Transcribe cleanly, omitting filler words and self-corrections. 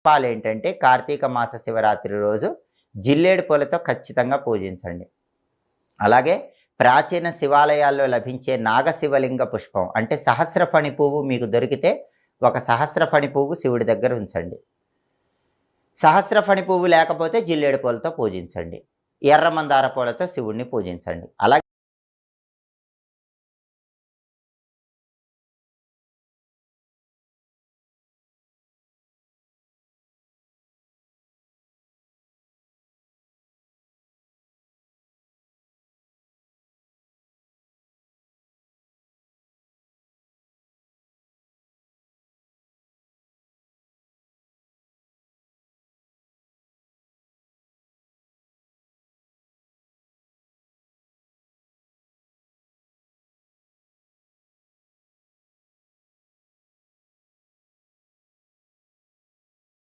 పుష్పాలు ఏంటంటే కార్తీక మాస శివరాత్రి రోజు జిల్లేడు పూలతో ఖచ్చితంగా పూజించండి. అలాగే ప్రాచీన శివాలయాల్లో లభించే నాగశివలింగ పుష్పం అంటే సహస్రఫణి పువ్వు మీకు దొరికితే ఒక సహస్రఫణి పువ్వు శివుడి దగ్గర ఉంచండి. సహస్రఫణి పువ్వు లేకపోతే జిల్లేడు పూలతో పూజించండి. ఎర్ర మందార పూలతో శివుడిని పూజించండి. అలాగే